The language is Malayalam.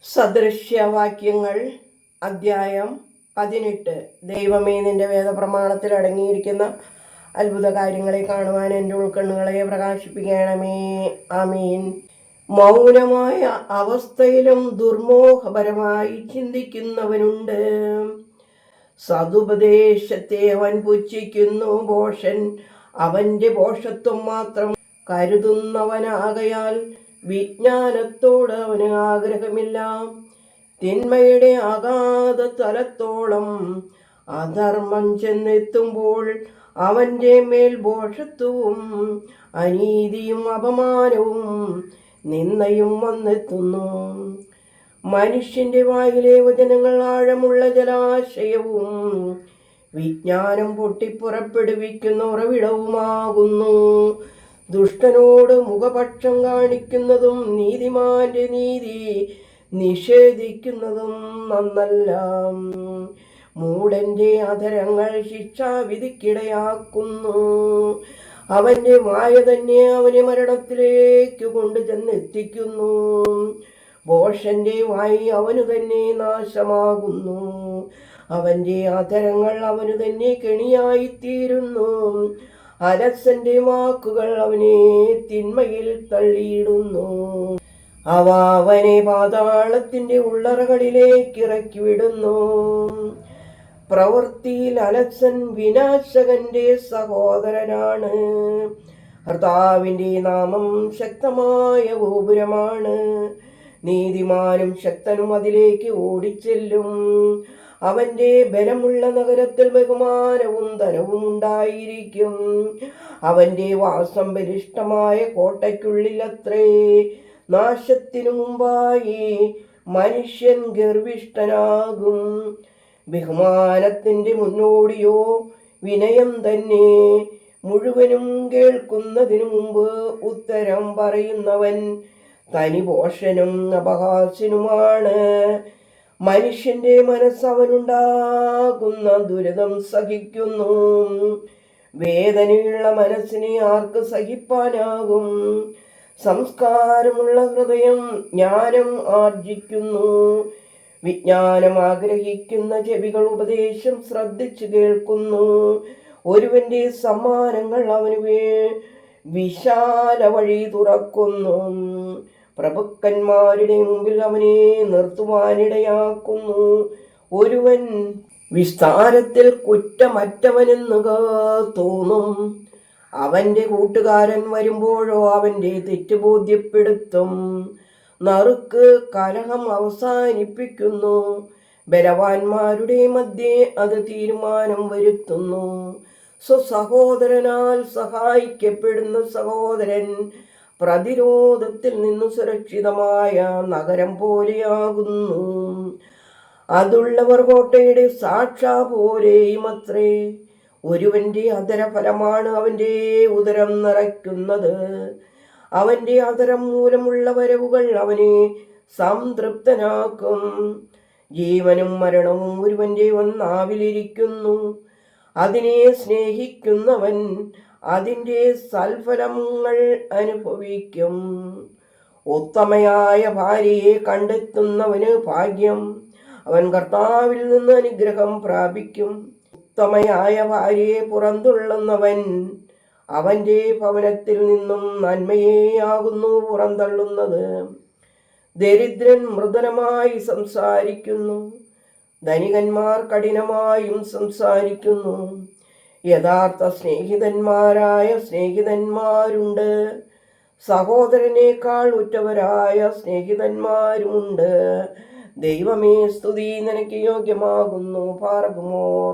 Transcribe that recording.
സദൃശ്യവാക്യങ്ങൾ അദ്ധ്യായം 18. ദൈവമേ, നിന്റെ വേദപ്രമാണത്തിൽ അടങ്ങിയിരിക്കുന്ന അത്ഭുത കാര്യങ്ങളെ കാണുവാൻ എൻ്റെ ഉൾക്കണ്ണുകളെ പ്രകാശിപ്പിക്കണമേ. ആമീൻ. മൗനമായ അവസ്ഥയിലും ദുർമോഹപരമായി ചിന്തിക്കുന്നവനുണ്ട്. സതുപദേശത്തെ അവൻ പുച്ഛിക്കുന്നു. ഭോഷൻ അവൻ്റെ ഭോഷത്വം മാത്രം കരുതുന്നവനാകയാൽ വിജ്ഞാനത്തോട് അവന് ആഗ്രഹമില്ല. തിന്മയുടെ അഗാധ തലത്തോളം അധർമ്മം ചെന്നെത്തുമ്പോൾ അവൻ്റെ മേൽ ഭോഷത്വവും അനീതിയും അപമാനവും നിന്ദയും വന്നെത്തുന്നു. മനുഷ്യന്റെ വായിലെ വചനങ്ങൾ ആഴമുള്ള ജലാശയവും വിജ്ഞാനം പൊട്ടിപ്പുറപ്പെടുവിക്കുന്ന ഉറവിടവുമാകുന്നു. ദുഷ്ടനോട് മുഖപക്ഷം കാണിക്കുന്നതും നീതിമാന്റെ നീതി നിഷേധിക്കുന്നതും നന്നല്ല. മൂഢന്റെ അധരങ്ങൾ ശിക്ഷാവിധിക്കിടയാക്കുന്നു. അവന്റെ മായ തന്നെ അവനെ മരണത്തിലേക്ക് കൊണ്ടുചെന്നെത്തിക്കുന്നു. ഭോഷന്റെ വായി അവനു തന്നെ നാശമാകുന്നു. അവന്റെ അധരങ്ങൾ അവനു തന്നെ കെണിയായിത്തീരുന്നു. അലസന്റെ വാക്കുകൾ അവനെ തിന്മയിൽ തള്ളിയിടുന്നു. അവ അവനെ പാതാളത്തിന്റെ ഉള്ളറകളിലേക്ക് ഇറക്കി വിടുന്നു. പ്രവൃത്തിയിൽ അലസൻ വിനാശകന്റെ സഹോദരനാണ്. കർത്താവിന്റെ നാമം ശക്തമായ ഗോപുരമാണ്. നീതിമാനും ശക്തനും അതിലേക്ക് ഓടിച്ചെല്ലും. അവന്റെ ബലമുള്ള നഗരത്തിൽ ബഹുമാനവും ധനവും ഉണ്ടായിരിക്കും. അവന്റെ വാസം ബലിഷ്ഠമായ കോട്ടയ്ക്കുള്ളിലത്രേ. നാശത്തിനു മുമ്പായി മനുഷ്യൻ ഗർവിഷ്ഠനാകും. ബഹുമാനത്തിന്റെ മുന്നോടിയോ വിനയം തന്നെ. മുഴുവനും കേൾക്കുന്നതിനു മുമ്പ് ഉത്തരം പറയുന്നവൻ തനിപോഷനും അപഹാസ്യനുമാണ്. മനുഷ്യന്റെ മനസ്സവനുണ്ടാകുന്ന ദുരിതം സഹിക്കുന്നു. വേദനയുള്ള മനസ്സിനെ ആർക്ക് സഹിപ്പാനാകും? സംസ്കാരമുള്ള ഹൃദയം ജ്ഞാനം ആർജിക്കുന്നു. വിജ്ഞാനം ആഗ്രഹിക്കുന്ന ചെവികൾ ഉപദേശം ശ്രദ്ധിച്ചു കേൾക്കുന്നു. ഒരുവന്റെ സമ്മാനങ്ങൾ അവന് വിശാല വഴി തുറക്കുന്നു. പ്രഭുക്കന്മാരുടെ മുമ്പിൽ അവനെ നിർത്തുവാനിടയാക്കുന്നു. ഒരുവൻ വിസ്താരത്തിൽ കുറ്റമറ്റവനെന്ന് തോന്നും. അവന്റെ കൂട്ടുകാരൻ വരുമ്പോഴോ അവന്റെ തെറ്റ് ബോധ്യപ്പെടുത്തും. നറുക്ക് കലഹം അവസാനിപ്പിക്കുന്നു. ബലവാന്മാരുടെ മധ്യേ അത് തീരുമാനം വരുത്തുന്നു. സ്വസഹോദരനാൽ സഹായിക്കപ്പെടുന്ന സഹോദരൻ പ്രതിരോധത്തിൽ നിന്ന് സുരക്ഷിതമായ നഗരം പോലെയാകുന്നു. അതുള്ളവർ കോട്ടയുടെ സാക്ഷാ പോലെയും അത്രേ. ഒരുവന്റെ അധരഫലമാണ് അവന്റെ ഉദരം നിറയ്ക്കുന്നത്. അവന്റെ അധരം മൂലമുള്ള വരവുകൾ അവനെ സംതൃപ്തനാക്കും. ജീവനും മരണവും ഒരുവന്റെ നാവിലിരിക്കുന്നു. അതിനെ സ്നേഹിക്കുന്നവൻ അതിൻ്റെ സൽഫലങ്ങൾ അനുഭവിക്കും. ഉത്തമയായ ഭാര്യയെ കണ്ടെത്തുന്നവന് ഭാഗ്യം. അവൻ കർത്താവിൽ നിന്ന് അനുഗ്രഹം പ്രാപിക്കും. ഉത്തമയായ ഭാര്യയെ പുറന്തള്ളുന്നവൻ അവൻ്റെ ഭവനത്തിൽ നിന്നും നന്മയെയാകുന്നു പുറന്തള്ളുന്നത്. ദരിദ്രൻ മൃദുലമായി സംസാരിക്കുന്നു. ധനികന്മാർ കഠിനമായും സംസാരിക്കുന്നു. യഥാർത്ഥ സ്നേഹിതന്മാരായ സ്നേഹിതന്മാരുണ്ട്. സഹോദരനേക്കാൾ ഉറ്റവരായ സ്നേഹിതന്മാരുമുണ്ട്. ദൈവമേ, സ്തുതി നിനക്ക് യോഗ്യമാകുന്നു. പാർക്കുമോർ.